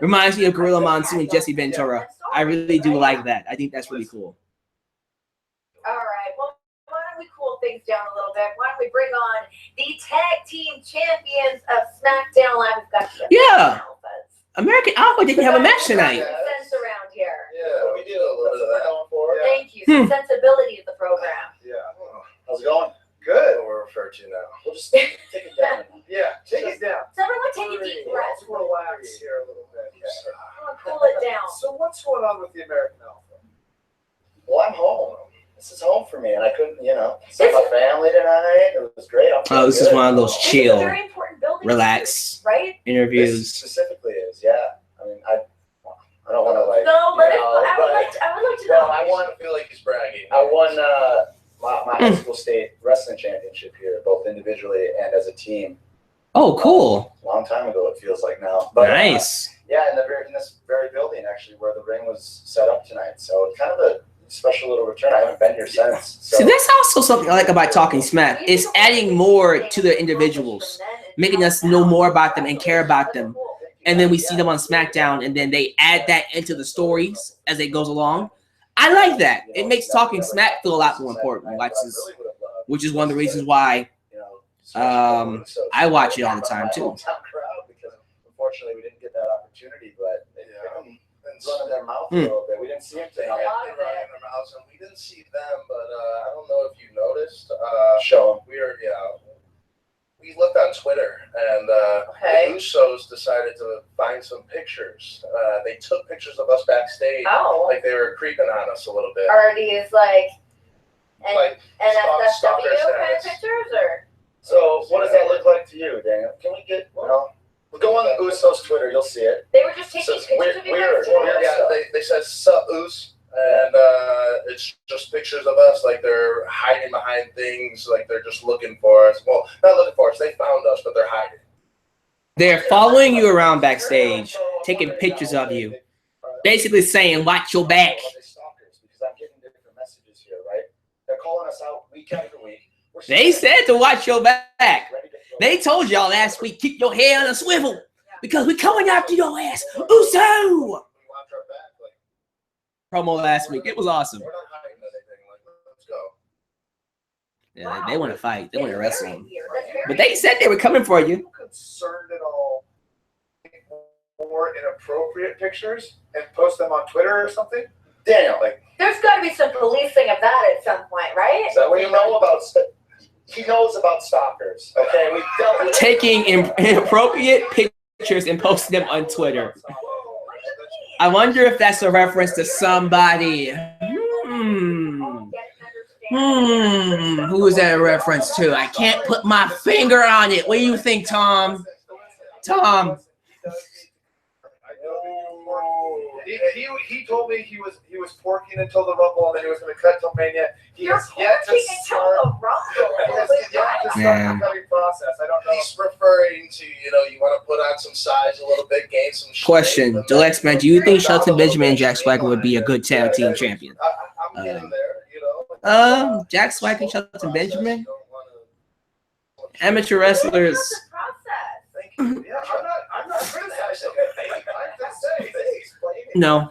Reminds me of Gorilla Monsoon and Jesse Ventura. I really do like that. I think that's really cool. All right. Well, why don't we cool things down a little bit? Why don't we bring on the tag team champions of SmackDown Live? We've got the Yeah. Alphas. American Alpha didn't have a match tonight. Some sense around here. Yeah, we do a little bit of that. Thank you. Some sensibility of the program. Yeah. How's it going? Good. What we're referred to now. We'll just take it down. Yeah, take it down. So everyone take a deep breath. Let's relax here a little bit. Everyone cool it down. So what's going on with the American Alpha? Well, I'm home. This is home for me, and I couldn't, see my family tonight. It was great. I'm Oh, this is feeling one of good. those This is a chill, very important building. relax Right? This interviews. specifically is, yeah. I mean, I don't want to like. No, let it. you know, I would but- like to. I would like to Well, know. I won. feel like he's bragging. I won my high school state wrestling championship here, both individually and as a team. Oh, cool. A long time ago, it feels like now. But, Nice. yeah, in this very building actually, where the ring was set up tonight. So it's kind of a special little return. I haven't been here since. So See, that's also something I like about Talking Smack. It's adding more to the individuals, making us know more about them and care about them. And then we see them on SmackDown, and then they add that into the stories as it goes along. I like that. It makes Talking Smack feel a lot more important, which is one of the reasons why I watch it all the time, too. Because unfortunately we didn't get that opportunity, but they've been running their mouth a little bit. We didn't see them tonight. We didn't see them, but I don't know if you noticed. Show We looked on Twitter, and the Usos decided to find some pictures. They took pictures of us backstage, Oh. like they were creeping on us a little bit. Are these like Like NSFW stalker kind of status. pictures or? So what does that look like to you, Daniel? Can we get, go on the Usos Twitter, you'll see it. They were just taking So pictures of you weird. guys too? Yeah, they said "Sup, Us," and it's just pictures of us, like they're hiding behind things, like they're just looking for us. Well, not looking for us. They found us, but they're hiding. They're following you around backstage, taking pictures of you, basically saying, watch your back. Because I'm getting different messages here, right? They're calling us out week after week. They said to watch your back. They told y'all last week, keep your head on a swivel because we're coming after your ass. Uso! We watch our back, like Promo last week. It was awesome. we're not hiding anything. Like, let's go. Yeah, they want to fight. They want to It's wrestle very him. weird. That's very But they said they were coming for you. Concerned at all more inappropriate pictures and post them on Twitter or something? Daniel, like, There's got to be some policing of that at some point, right? is that what you know about? He knows about stalkers. Okay, we dealt with Taking inappropriate pictures and posting them on Twitter. I wonder if that's a reference to somebody. Who is that a reference to? I can't put my finger on it. What do you think, Tom? Tom. He told me he was porking until the Rumble, and then he was going to cut till Mania. You're porking until the Rumble. Man. The cutting process. I don't know. He's referring to, you want to put on some size a little bit, gain some shape. Question: Alyx, man, do you think Shelton Benjamin and Jack Swagger would be a good tag team champion? I'm getting there, Jack Swagger and Shelton Benjamin, amateur wrestlers. Yeah, I'm not criticizing. No,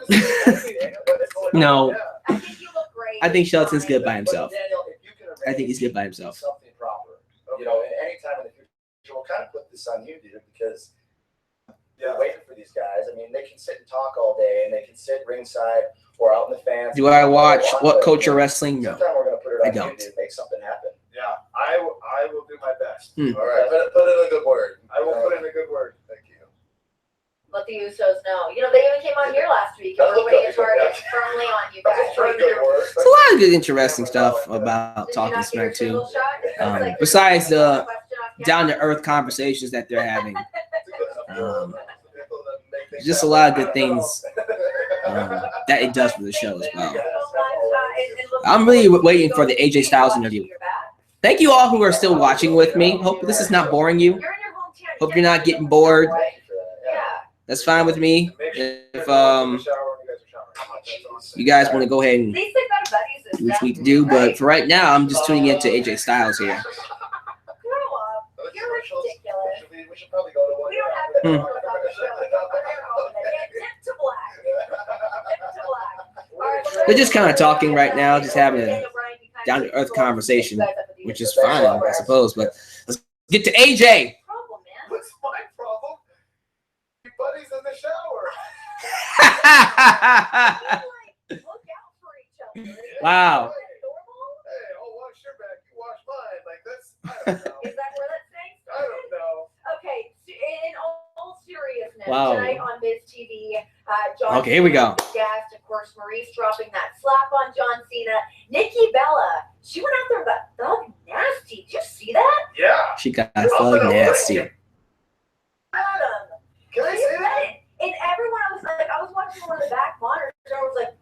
no. I think you look great. I think Shelton's good by himself. Daniel, if you can I think he's good by himself. Something proper. And anytime in the future, we'll kind of put this on you, dude, because you're waiting for these guys. I mean, they can sit and talk all day, and they can sit ringside or out in the fans. Do I watch What Culture Wrestling? No. Sometime we're going to put it I on don't. you to make something happen. Yeah, I will do my best. All right, put in a good word. I will put in a good word. Thank you. Let the Usos know. They even came on here last week and were putting a target firmly on you guys. There's a lot of good, interesting stuff about Talking Smack too. Besides the down-to-earth conversations that they're having, just a lot of good things that it does for the show as well. I'm really waiting for the AJ Styles interview. Thank you all who are still watching with me. Hope this is not boring you. Hope you're not getting bored. That's fine with me. If you guys want to go ahead and do what you need to do, but for right now, I'm just tuning into AJ Styles here. You're ridiculous. We should probably go to one. We don't have the on the show. Dip to black. They're just kind of talking right now, just having a down-to-earth conversation, which is fine, I suppose. But let's get to AJ. What's my problem? Your buddy's in the shower. Look out for each other. Wow. Hey, I'll wash your back. You wash mine. Like that's. I don't know. Is that where that saying I don't know. Okay, in all seriousness, Wow. tonight on MizTV, John Okay, here we go. Cena was gassed. Of course, Maurice dropping that slap on John Cena. Nikki Bella, she went out there and got thug nasty. Did you see that? Yeah. She got thug nasty. Adam, Can I say that? and everyone, I was watching one of the back monitors, and I was like,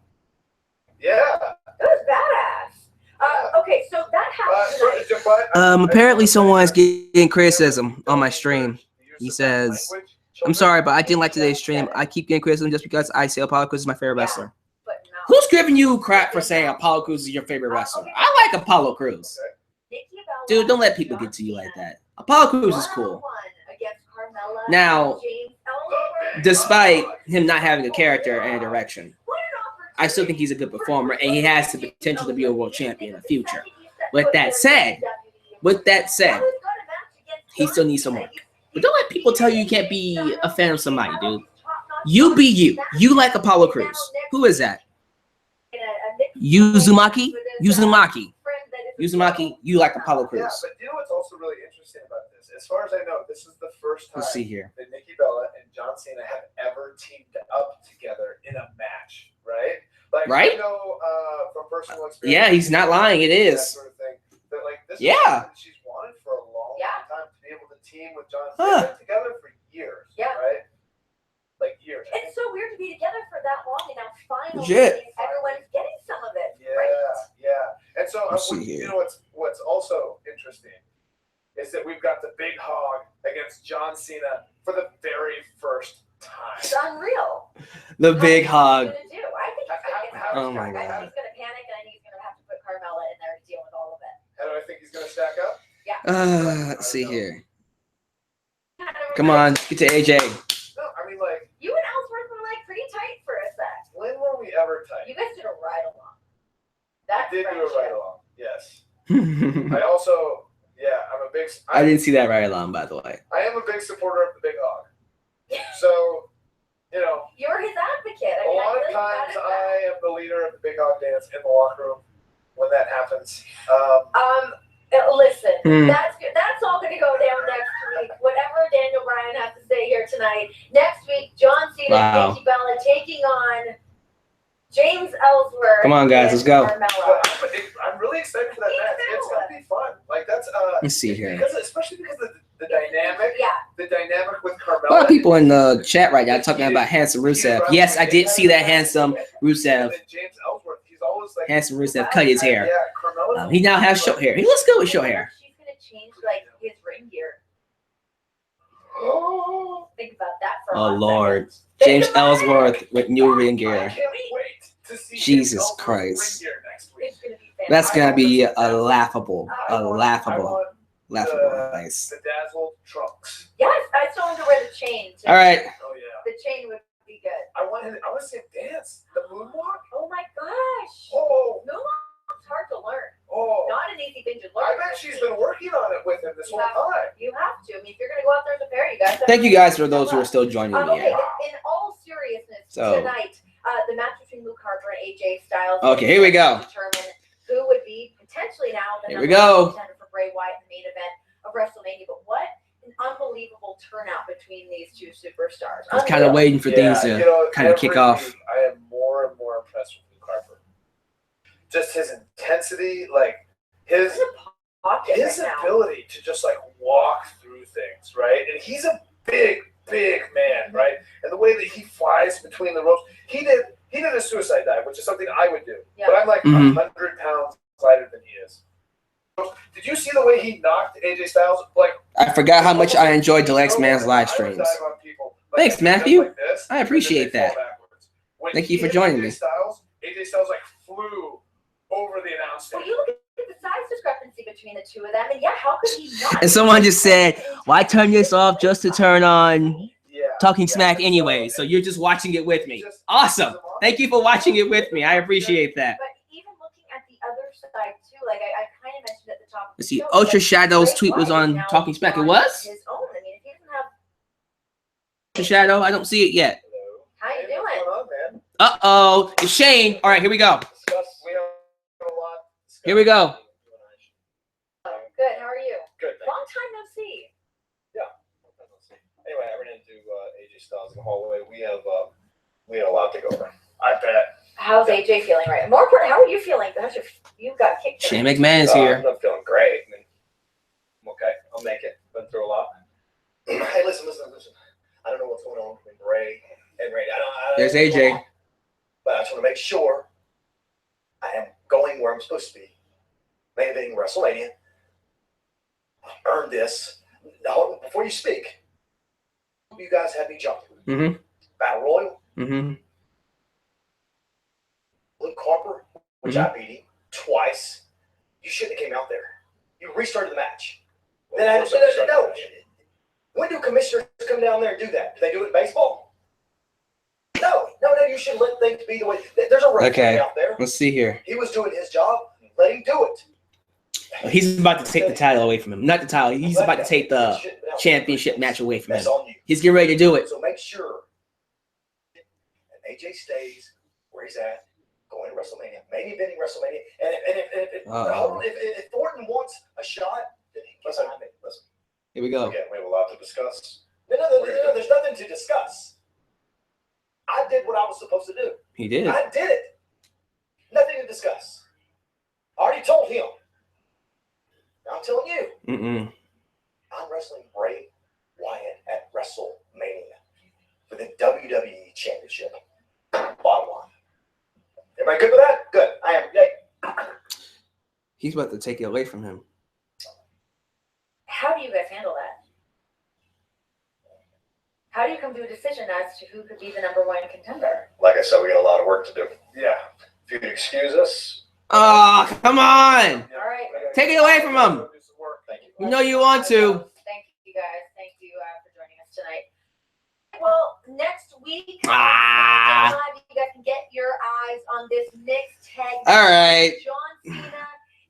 Yeah. it was badass. Okay, so that happened tonight. Apparently someone's getting criticism on my stream. He says, I'm sorry, but I didn't like today's stream. I keep getting criticism just because I say Apollo Crews is my favorite wrestler. But no. Who's giving you crap for saying Apollo Crews is your favorite wrestler? I like Apollo Crews. Nikki Bella, Dude, don't let people get to you like that. Apollo Crews is cool. Against Carmella, Now, James Ellsworth. despite him not having a character and a direction, What an opportunity. I still think he's a good performer, and he has the potential to be a world champion in the future. With that said, he still needs some work. But don't let people tell you you can't be a fan of somebody, dude. You be you. You like Apollo Crews. Who is that? Uzumaki? Uzumaki. Uzumaki, you like Apollo Yeah, Crews. but you know what's also really interesting about this? As far as I know, this is the first time Let's see here. that Nikki Bella and John Cena have ever teamed up together in a match, right? Like, Right? I know from personal experience. Yeah, he's not lying. It that is. sort of thing. That, like, this Yeah. is something she's wanted for a long time to be able to team with John Cena together for years, Yeah. right? Like years. It's so weird to be together for that long, and now finally Legit. everyone's getting some of it. Yeah, Right? yeah. And so Let's see here. you know what's also interesting is that we've got the big hog against John Cena for the very first time. It's unreal. The big hog. What is he gonna do? I think he's gonna get Oh my I God. think he's gonna panic, and I think he's gonna have to put Carmella in there to deal with all of it. How do I think he's gonna stack up? Let's see here. Come on, get to AJ. No, I mean like You and Ellsworth were like pretty tight for a sec. when were we ever tight? You guys did a ride along. I That's did do a friendship. ride along. Yes. I also I'm a big. I didn't see that right along, by the way. I am a big supporter of the big hog. So, you know, You're his advocate. I a mean, lot of really times glad I am the leader of the big hog dance in the locker room when that happens. Listen, Hmm. that's all going to go down next week. Whatever Daniel Bryan has to say here tonight. Next week, John Cena Wow. and Nikki Bella taking on James Ellsworth. Come on, guys, let's go. and But Carmella. I'm really excited for that Me match. too. It's gonna be fun. Like that's Let's see here. because especially because of the dynamic. Yeah. the dynamic with Carmella. A lot of people in the chat right now talking about handsome Rusev. Yes, I did see that handsome Rusev. James Ellsworth, he's always like Handsome Rusev cut his hair. Yeah, Carmella. He now has short hair. He looks good with short hair. She's gonna change like his ring gear. Think about that for a Oh hot Lord, second. James Ellsworth with new ring I gear. can't wait to see Jesus Ellsworth's Christ. ring gear next week. It's gonna be That's fantastic. gonna be a laughable, I want nice. the dazzled trunks. Yes, I still want to wear the chain. Too. All right, Oh yeah. The chain would be good. I want to see him dance. The moonwalk. Oh my gosh. Oh, Moonwalk's hard to learn. oh. Not an easy thing to learn. I bet she's been working on it with him this whole time. You have to. I mean, if you're gonna go out there as a pair, you guys. thank you guys for those who are still joining me Okay, here. in all seriousness, So- tonight, the match between Luke Harper and AJ Styles. Okay, here we go. Determine who would be potentially now the Here we number go. one contender for Bray Wyatt in the main event of WrestleMania. But what an unbelievable turnout between these two superstars. I was kind of waiting for things to kind of kick every off. week I am more and more impressed with Luke Harper. Just his intensity, like his He's a pocket his right now. ability to just like walk through things, right? And he's a big man, right? And the way that he flies between the ropes, he did a suicide dive, which is something I would do. Yeah. But I'm like Mhm. 100 pounds lighter than he is. Did you see the way he knocked AJ Styles? Like I forgot how much I enjoyed the Lex Man's live I would streams. dive on people, Thanks, just Matthew. like this, I appreciate and then they that. fall backwards. When Thank he you for hit joining AJ me. Styles like flew over the announce Well, table. you look at the size discrepancy between the two of them, and yeah, how could he not? And someone just said, "Why turn this off just to turn on Yeah. Talking Smack and anyway?" So you're just watching it with me. Awesome. Thank you for watching it with me. I appreciate that. But even looking at the other side too, like I kind of mentioned at the top. Of the Let's see. show, Ultra like, Shadow's Bray tweet was Wyatt on now Talking Smack. It on was? his own. I mean, if he doesn't have, Ultra Shadow. I don't see it yet. how you Hey, doing? what's going on, man? Uh-oh. It's Shane. All right, here we go. We have a lot. Here we go. Oh, good. How are you? Good. Long time no see. Anyway, I ran into AJ Styles in the hallway. We had a lot to go over. I bet. How's AJ feeling right? More important, how are you feeling? You got kicked. Shane McMahon is here. I'm not feeling great. I mean, I'm okay. I'll make it. Been through a lot. Hey, listen. I don't know what's going on between Bray and Randy. I don't There's AJ. But I just want to make sure I am going where I'm supposed to be. Main eventing WrestleMania. Earn this. Now, before you speak, you guys had me jump. Mm-hmm. Battle Royal. Mm-hmm. Luke Harper, which I beat him twice. You shouldn't have came out there. You restarted the match. Then I no. When do commissioners come down there and do that? Do they do it in baseball? No. You should let things be the way. There's a referee Okay. out there. Let's see here. He was doing his job. Let him do it. He's about to take the title away from him. Not the title. He's about to take the championship match away from him. That's on you. He's getting ready to do it. So make sure that AJ stays where he's at, going to WrestleMania, maybe eventing WrestleMania. And if Orton wants a shot, then he can have it. Listen. Here we go. Again, we have a lot to discuss. No, there's nothing to discuss. I did what I was supposed to do. He did. I did it. Nothing to discuss. I already told him. Now I'm telling you. Mm-mm. I'm wrestling Bray Wyatt at WrestleMania for the WWE Championship. Bottom line. Everybody good with that? Good. I am. Yay. He's about to take it away from him. How do you guys handle that? How do you come to a decision as to who could be the number one contender? Like I said, we got a lot of work to do. Yeah. If you'd excuse us. Oh, come on. All right. Take it away from him. Do some work. Thank you. You know you want to. Thank you guys. Thank you for joining us tonight. Well, next week, Ah. SmackDown Live, you guys can get your eyes on this mixed tag. All right. John Cena,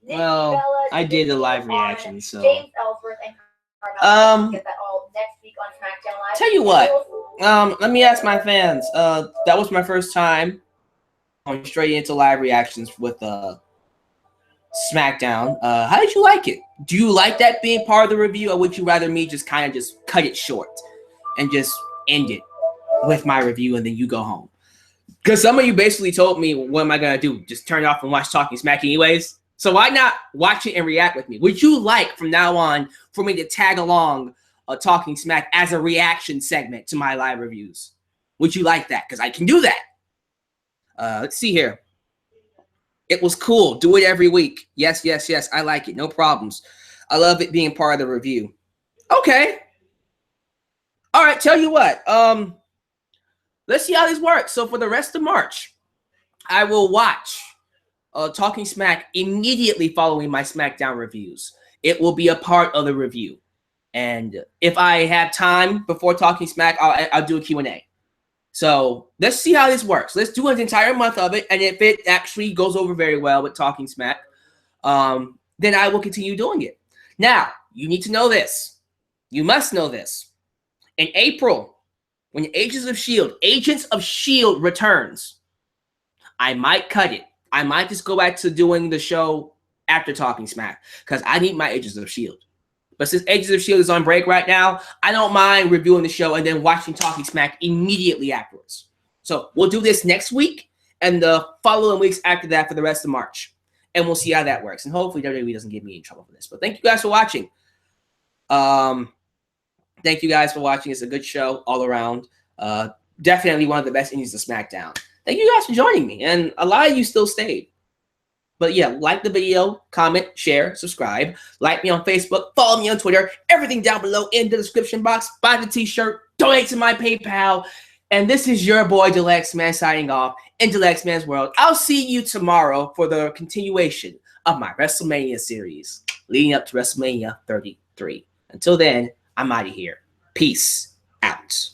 Nikki Well, Bella, I did a Ziggler live on reaction, so. James Ellsworth and Carmella. Get that all next week on SmackDown Live. Tell you what. Let me ask my fans. That was my first time going straight into live reactions with SmackDown. How did you like it? Do you like that being part of the review, or would you rather me just kind of just cut it short and just end it with my review and then you go home? Because some of you basically told me, what am I gonna do? Just turn it off and watch Talking Smack anyways? So why not watch it and react with me? Would you like from now on for me to tag along Talking Smack as a reaction segment to my live reviews. Would you like that? Because I can do that. Let's see here. It was cool. Do it every week. Yes, yes, yes. I like it. No problems. I love it being part of the review. Okay. All right. Tell you what. Let's see how this works. So for the rest of March, I will watch Talking Smack immediately following my SmackDown reviews. It will be a part of the review. And if I have time before Talking Smack, I'll do a Q&A. So let's see how this works. Let's do an entire month of it. And if it actually goes over very well with Talking Smack, then I will continue doing it. Now, you need to know this. You must know this. In April, when Agents of S.H.I.E.L.D. returns, I might cut it. I might just go back to doing the show after Talking Smack because I need my Agents of S.H.I.E.L.D. But since Agents of S.H.I.E.L.D. is on break right now, I don't mind reviewing the show and then watching Talking Smack immediately afterwards. So we'll do this next week and the following weeks after that for the rest of March. And we'll see how that works. And hopefully WWE doesn't get me in trouble for this. But thank you guys for watching. Thank you guys for watching. It's a good show all around. Definitely one of the best endings of SmackDown. Thank you guys for joining me. And a lot of you still stayed. But yeah, like the video, comment, share, subscribe. Like me on Facebook, follow me on Twitter. Everything down below in the description box. Buy the t-shirt, donate to my PayPal. And this is your boy, Deluxe Man, signing off in Deluxe Man's World. I'll see you tomorrow for the continuation of my WrestleMania series leading up to WrestleMania 33. Until then, I'm out of here. Peace out.